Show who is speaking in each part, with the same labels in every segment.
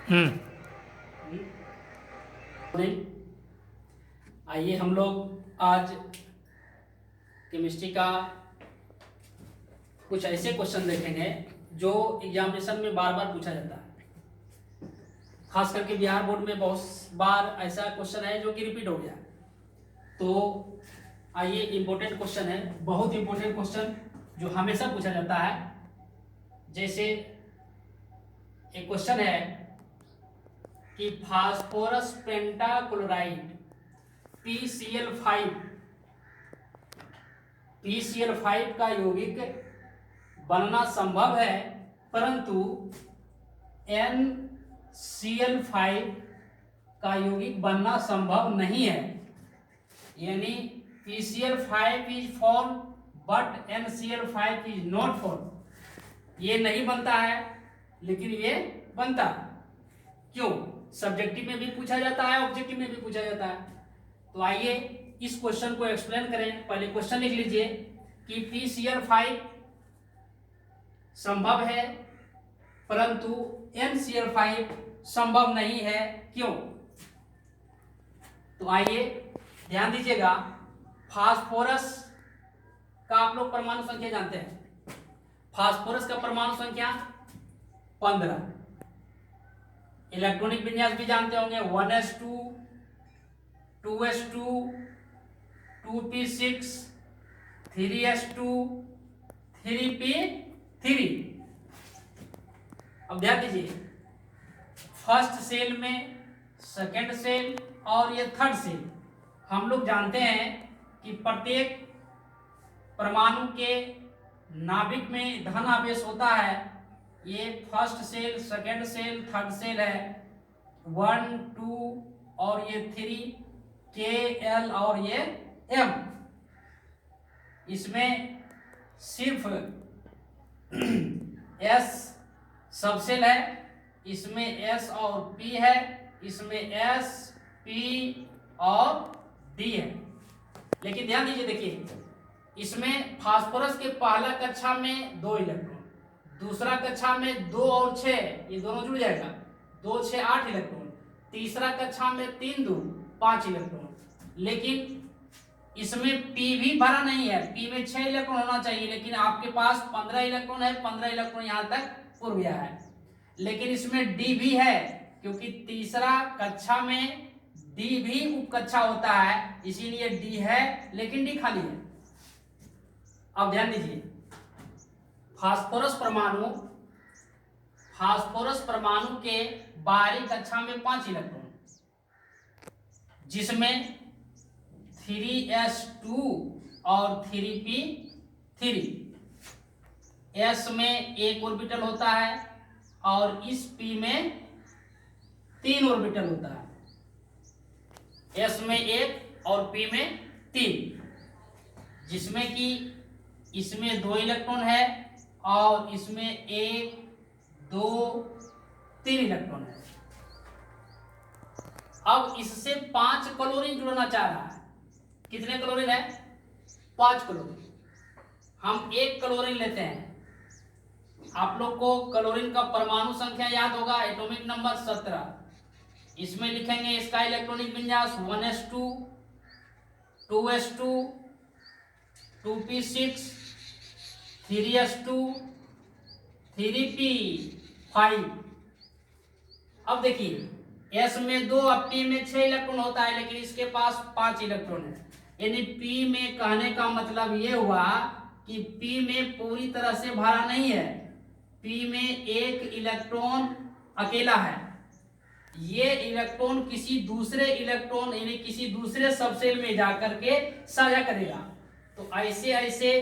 Speaker 1: हम्म।
Speaker 2: नहीं, आइए हम लोग आज केमिस्ट्री का कुछ ऐसे क्वेश्चन देखेंगे जो एग्जामिनेशन में बार बार पूछा जाता है। खास करके बिहार बोर्ड में बहुत बार ऐसा क्वेश्चन है जो कि रिपीट हो गया। तो आइए, इंपॉर्टेंट क्वेश्चन है, बहुत इंपॉर्टेंट क्वेश्चन जो हमेशा पूछा जाता है। जैसे एक क्वेश्चन है कि फास्फोरस पेंटाक्लोराइड PCl5 का यौगिक बनना संभव है, परंतु NCl5 का यौगिक बनना संभव नहीं है। यानी PCl5 is form but NCl5 is not form. ये नहीं बनता है लेकिन ये बनता है। क्यों? सब्जेक्टिव में भी पूछा जाता है, ऑब्जेक्टिव में भी पूछा जाता है। तो आइए इस क्वेश्चन को एक्सप्लेन करें। पहले क्वेश्चन लिख लीजिए कि PCl5 संभव है परंतु NCl5 संभव नहीं है। क्यों? तो आइए ध्यान दीजिएगा, फास्फोरस का आप लोग परमाणु संख्या जानते हैं। फास्फोरस का परमाणु संख्या 15। इलेक्ट्रॉनिक विन्यास भी जानते होंगे, 1s2 2s2 2p6 3s2 3p3। अब ध्यान दीजिए, फर्स्ट सेल में, सेकेंड सेल और ये थर्ड सेल, हम लोग जानते हैं कि प्रत्येक परमाणु के नाभिक में धन आवेश होता है। ये first cell, second cell, third cell है, 1 2 और ये 3 Kl और ये M। इसमें सिर्फ S सबसेल है, इसमें S और P है, इसमें S P और D है। लेकिन ध्यान दीजिए, देखिए इसमें फास्फोरस के पहला कक्षा में 2 इलेक्ट्रॉन, दूसरा कक्षा में 2 और 6, ये दोनों जुड़ जाएगा, 2 6 8 इलेक्ट्रॉन, तीसरा कक्षा में 3 2 5 इलेक्ट्रॉन। लेकिन इसमें P भी भरा नहीं है, P में 6 इलेक्ट्रॉन होना चाहिए, लेकिन आपके पास 15 इलेक्ट्रॉन है, 15 इलेक्ट्रॉन यहां तक उड़ गया है। लेकिन इसमें D भी है, क्योंकि तीसरा कक्षा में D भी उपकक्षा होता है, इसीलिए D है, लेकिन D खाली है। अब ध्यान दीजिए, फास्फोरस परमाणु के बाहरी कक्षा में 5 इलेक्ट्रॉन, जिसमें 3s2 और 3p3। s में 1 ऑर्बिटल होता है और इस p में 3 ऑर्बिटल होता है। s में 1 और p में 3, जिसमें कि इसमें 2 इलेक्ट्रॉन है और इसमें 1 2 3 इलेक्ट्रॉन है। अब इससे 5 क्लोरीन जुड़ना चाह रहा है। कितने क्लोरीन है? 5 क्लोरीन। हम 1 क्लोरीन लेते हैं। आप लोग को क्लोरीन का परमाणु संख्या याद होगा, एटॉमिक नंबर 17। इसमें लिखेंगे इसका इलेक्ट्रॉनिक विन्यास 1s2 2s2 2p6 3s2 3p5। अब देखिए, S में 2 और P में 6 इलेक्ट्रॉन होता है, लेकिन इसके पास 5 इलेक्ट्रॉन है। यानी P में कहने का मतलब ये हुआ कि P में पूरी तरह से भरा नहीं है, P में 1 इलेक्ट्रॉन अकेला है। ये इलेक्ट्रॉन किसी दूसरे इलेक्ट्रॉन यानी किसी दूसरे सबसेल में जाकर के साझा करेगा। तो ऐसे ऐसे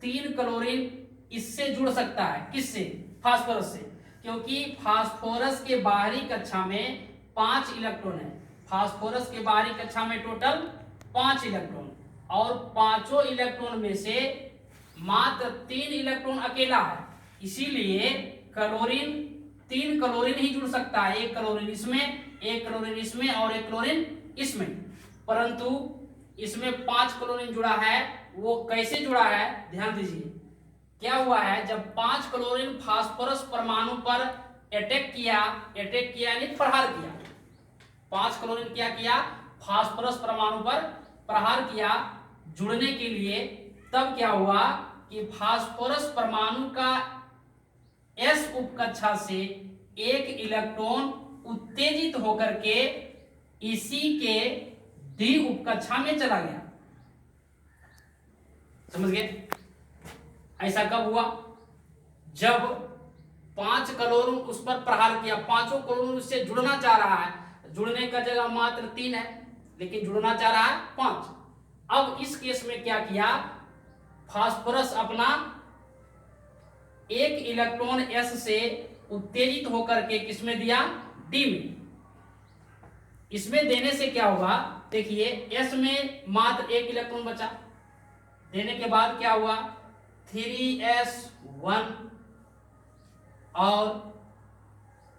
Speaker 2: 3 क्लोरीन इससे जुड़ सकता है। किससे? फास्फोरस से, क्योंकि फास्फोरस के बाहरी कक्षा में 5 इलेक्ट्रॉन है। फास्फोरस के बाहरी कक्षा में टोटल 5 इलेक्ट्रॉन, और पांचों इलेक्ट्रॉन में से मात्र 3 इलेक्ट्रॉन अकेला है। इसीलिए क्लोरीन 3 क्लोरीन ही जुड़ सकता है, 1 क्लोरीन इसमें, 1 क्लोरीन इसमें और 1 क्लोरीन इसमें। परंतु इसमें 5 क्लोरीन जुड़ा है। वो कैसे जुड़ा है? ध्यान दीजिए, क्या हुआ है, जब 5 क्लोरीन फास्फोरस परमाणु पर अटैक किया यानी प्रहार किया, 5 क्लोरीन क्या किया, फास्फोरस परमाणु पर प्रहार किया जुड़ने के लिए। तब क्या हुआ कि फास्फोरस परमाणु का s उपकक्षा से एक इलेक्ट्रॉन उत्तेजित होकर के इसी के d उपकक्षा में चला गया। समझ गए? ऐसा कब हुआ? जब 5 क्लोरीन उस पर प्रहार किया, 5 क्लोरीन उससे जुड़ना चाह रहा है, जुड़ने का जगह मात्र 3 है लेकिन जुड़ना चाह रहा है 5। अब इस केस में क्या किया, फास्फोरस अपना एक इलेक्ट्रॉन s से उत्तेजित होकर के किसमें दिया, d में। इसमें देने से क्या हुआ, देखिए s में मात्र एक इलेक्ट्रॉन बचा, देने के बाद क्या हुआ 3s1 और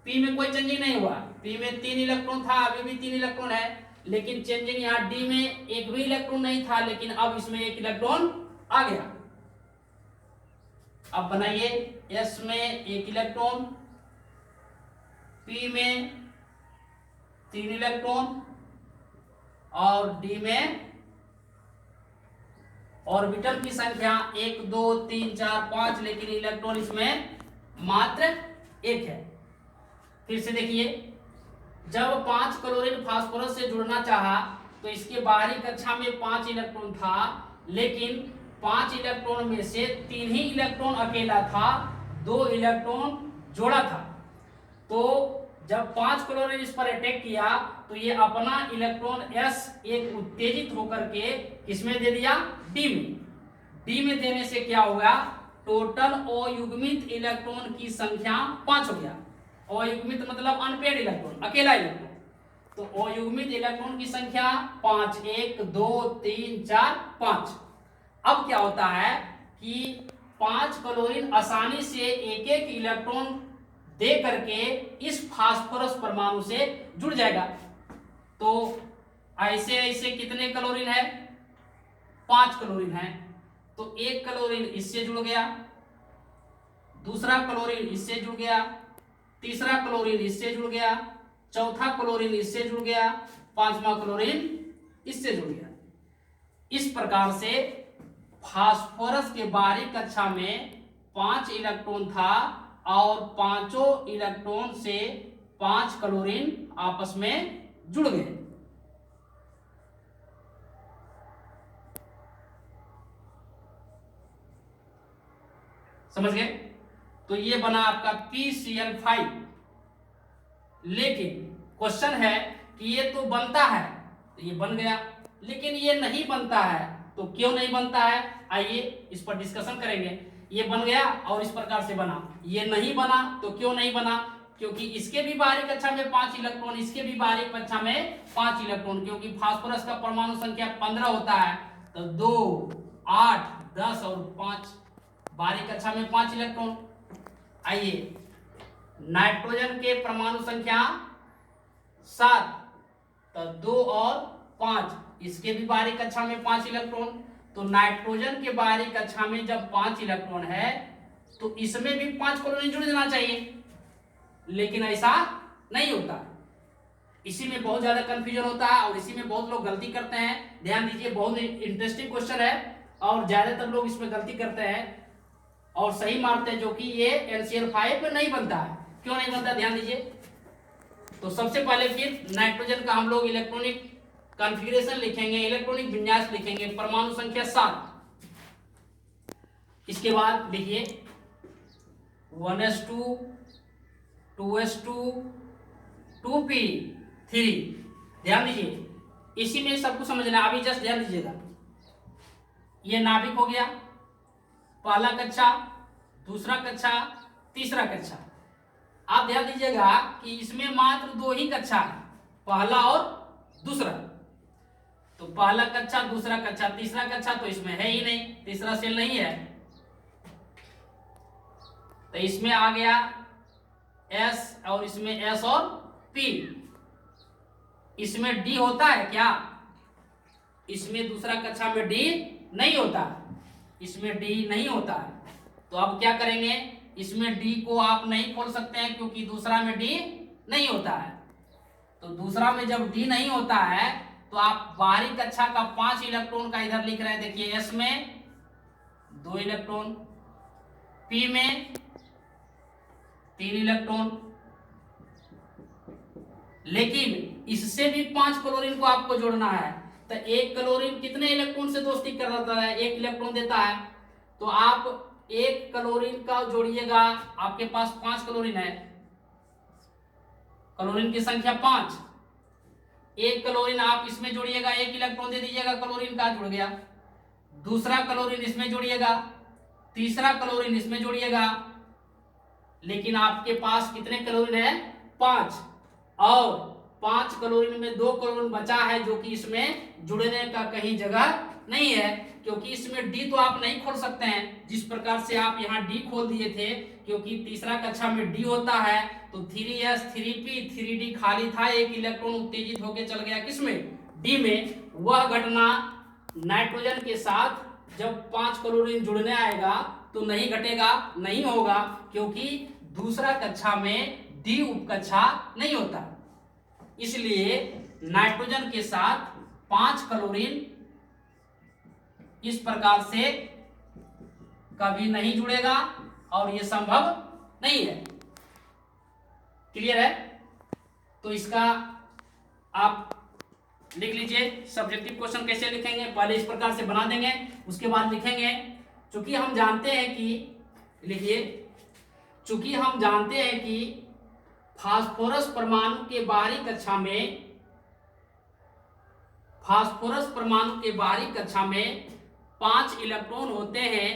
Speaker 2: p में कोई चेंजिंग नहीं हुआ, p में 3 इलेक्ट्रॉन था, अभी भी 3 इलेक्ट्रॉन है, लेकिन चेंजिंग यहाँ d में एक भी इलेक्ट्रॉन नहीं था, लेकिन अब इसमें एक इलेक्ट्रॉन आ गया। अब बनाइए s में एक इलेक्ट्रॉन, p में 3 इलेक्ट्रॉन और d में ऑर्बिटल की संख्या 1 2 3 4 5, लेकिन इलेक्ट्रॉन इसमें मात्र 1 है। फिर से देखिए, जब 5 क्लोरीन फास्फोरस से जुड़ना चाहा तो इसके बाहरी कक्षा में 5 इलेक्ट्रॉन था, लेकिन 5 इलेक्ट्रॉन में से 3 ही इलेक्ट्रॉन अकेला था, 2 इलेक्ट्रॉन जोड़ा था। तो जब 5 क्लोरीन इस पर अटैक किया तो ये अपना इलेक्ट्रॉन s एक उत्तेजित होकर के किसमें दे दिया, d में। d में देने से क्या होगा, टोटल अयुग्मित इलेक्ट्रॉन की संख्या 5 हो गया। अयुग्मित मतलब अनपेयर्ड इलेक्ट्रॉन, अकेला इलेक्ट्रॉन। तो अयुग्मित इलेक्ट्रॉन की संख्या 5, 1 2 3 4 5। अब क्या होता है कि 5 क्लोरीन आसानी से एक एक इलेक्ट्रॉन दे करके इस फास्फोरस परमाणु से जुड़ जाएगा। तो ऐसे ऐसे कितने क्लोरीन है, 5 क्लोरीन है। तो एक क्लोरीन इससे जुड़ गया, दूसरा क्लोरीन इससे जुड़ गया, तीसरा क्लोरीन इससे जुड़ गया, चौथा क्लोरीन इससे जुड़ गया, 5वां क्लोरीन इससे जुड़ गया। इस प्रकार से फास्फोरस के बाहरी कक्षा में 5 इलेक्ट्रॉन था और 5 इलेक्ट्रॉन से 5 क्लोरीन आपस में जुड़ गए। समझ गए? तो ये बना आपका PCl5। लेकिन क्वेश्चन है कि ये तो बनता है, तो ये बन गया, लेकिन ये नहीं बनता है, तो क्यों नहीं बनता है, आइए इस पर डिस्कशन करेंगे। ये बन गया और इस प्रकार से बना, ये नहीं बना, तो क्यों नहीं बना, क्योंकि इसके भी बाहरी कक्षा में 5 इलेक्ट्रॉन, इसके भी बाहरी कक्षा में 5 इलेक्ट्रॉन, क्योंकि फास्फोरस का परमाणु संख्या 15 होता है, तो 2 8 10 और 5, बाहरी कक्षा में 5 इलेक्ट्रॉन। आइए नाइट्रोजन के परमाणु संख्या 7, तो 2 और 5, इसके भी बाहरी कक्षा में 5 इलेक्ट्रॉन। तो नाइट्रोजन के बाहरी कक्षा में जब 5 इलेक्ट्रॉन है तो इसमें भी 5 क्लोरीन जुड़ जाना चाहिए, लेकिन ऐसा नहीं होता। इसी में बहुत ज्यादा कंफ्यूजन होता है और इसी में बहुत लोग गलती करते हैं। ध्यान दीजिए, बहुत इंटरेस्टिंग क्वेश्चन है और ज्यादातर लोग इसमें गलती करते हैं और सही मारते हैं, जो कि ये NCl5 में नहीं बनता है। क्यों नहीं बनता, ध्यान दीजिए। तो सबसे पहले फिर नाइट्रोजन का हम लोग इलेक्ट्रॉनिक कॉन्फ़िगरेशन लिखेंगे, इलेक्ट्रॉनिक विन्यास लिखेंगे, परमाणु संख्या 7। इसके बाद लिखिए 1s2 2s2 2p3। ध्यान दीजिए, इसी में सबको समझना है, अभी जस्ट ध्यान दीजिएगा। ये नाभिक हो गया, पहला कक्षा, दूसरा कक्षा, तीसरा कक्षा। आप ध्यान दीजिएगा कि इसमें मात्र 2 ही कक्षा है, पहला और दूसरा। तो पहला कक्षा, दूसरा कक्षा, तीसरा कक्षा तो इसमें है ही नहीं, तीसरा सेल नहीं है। तो इसमें आ गया S और इसमें S और P। इसमें D होता है क्या, इसमें दूसरा कक्षा में D नहीं होता, इसमें D नहीं होता है। तो अब क्या करेंगे, इसमें डी को आप नहीं खोल सकते हैं क्योंकि दूसरा में डी नहीं होता है। तो दूसरा में जब डी नहीं होता है तो आप बाहरी कक्षा का 5 इलेक्ट्रॉन का इधर लिख रहे हैं। देखिए एस में 2 इलेक्ट्रॉन, पी में 3 इलेक्ट्रॉन, लेकिन इससे भी 5 क्लोरीन को आपको जोड़ना है। तो एक क्लोरीन कितने इलेक्ट्रॉन से दोस्ती कर रहा है? 1 इलेक्ट्रॉन देता है। तो आप 1 क्लोरीन का जोड़िएगा, आपके पास 5 क्लोरीन है, क्लोरीन की संख्या 5। 1 क्लोरीन आप इसमें जोड़िएगा, 1 इलेक्ट्रॉन दे दीजिएगा, क्लोरीन का जुड़ गया। दूसरा क्लोरीन इसमें जोड़िएगा, तीसरा क्लोरीन इसमें जोड़िएगा, लेकिन आपके पास कितने क्लोरीन है? 5। और 5 क्लोरीन में 2 क्लोरीन बचा है जो कि इसमें जुड़ने का कहीं जगह नहीं है, क्योंकि इसमें डी तो आप नहीं खोल सकते हैं जिस प्रकार से आप यहाँ डी खोल दिए थे, क्योंकि तीसरा कक्षा में डी होता है। तो 3s 3p 3d खाली था, 1 इलेक्ट्रॉन उत्तेजित होकर चल गया किसमें? डी में। वह घटना नाइट्रोजन के साथ जब 5 क्लोरीन जुड़ने आएगा तो नहीं घटेगा, नहीं होगा, क्योंकि दूसरा कक्षा में डी उपकक्षा नहीं होता। इसलिए नाइट्रोजन के साथ 5 क्लोरीन इस प्रकार से कभी नहीं जुड़ेगा और यह संभव नहीं है। क्लियर है? तो इसका आप लिख लीजिए। सब्जेक्टिव क्वेश्चन कैसे लिखेंगे? पहले इस प्रकार से बना देंगे, उसके बाद लिखेंगे। चूंकि हम जानते हैं कि, लिखिए, चूंकि हम जानते हैं कि फास्फोरस परमाणु के बाहरी कक्षा में, फास्फोरस परमाणु के बाहरी कक्षा में 5 इलेक्ट्रॉन होते हैं,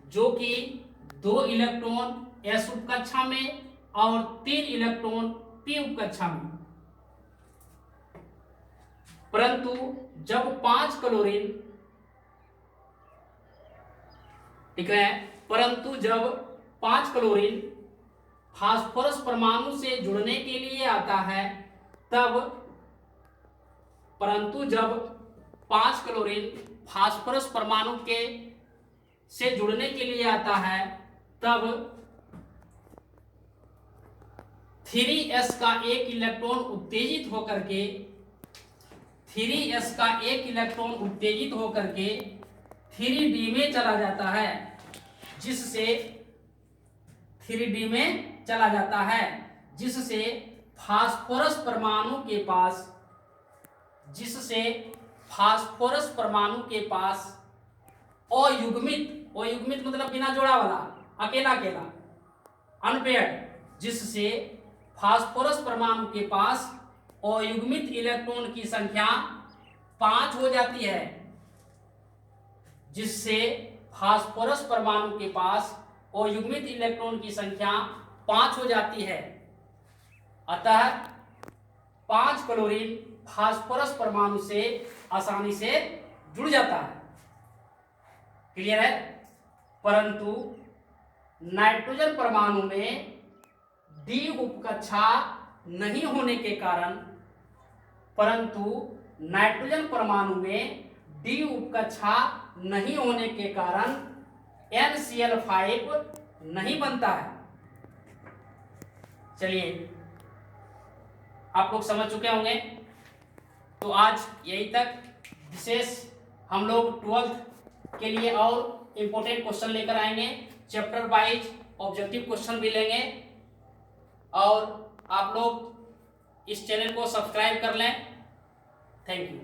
Speaker 2: जो कि 2 इलेक्ट्रॉन एस उपकक्षा में और 3 इलेक्ट्रॉन पी उपकक्षा में। परंतु जब 5 क्लोरीन, लिख रहे हैं, परंतु जब 5 क्लोरीन फास्फोरस परमाणु से जुड़ने के लिए आता है तब, परंतु जब 5 क्लोरीन फास्फोरस परमाणु के से जुड़ने के लिए आता है तब 3s का 1 इलेक्ट्रॉन उत्तेजित होकर के, 3s का 1 इलेक्ट्रॉन उत्तेजित होकर के 3d में चला जाता है, जिससे 3d में चला जाता है, जिससे फास्फोरस परमाणु के पास, जिससे फास्फोरस परमाणु के पास अयुग्मित, अयुग्मित मतलब बिना जोड़ा वाला, अकेला अकेला, अनपेयर्ड, जिससे फास्फोरस परमाणु के पास अयुग्मित इलेक्ट्रॉन की संख्या 5 हो जाती है, जिससे फास्फोरस परमाणु के पास अयुग्मित इलेक्ट्रॉन की संख्या 5 हो जाती है। अतः 5 क्लोरीन फास्फोरस परमाणु से आसानी से जुड़ जाता है। क्लियर है? परंतु नाइट्रोजन परमाणु में डी उपकक्षा नहीं होने के कारण, परंतु नाइट्रोजन परमाणु में डी उपकक्षा नहीं होने के कारण NCl5 नहीं बनता है। चलिए, आप लोग समझ चुके होंगे। तो आज यही तक। विशेष हम लोग 12th के लिए और इम्पोर्टेंट क्वेश्चन लेकर आएंगे, चैप्टर वाइज ऑब्जेक्टिव क्वेश्चन भी लेंगे। और आप लोग इस चैनल को सब्सक्राइब कर लें। Thank you.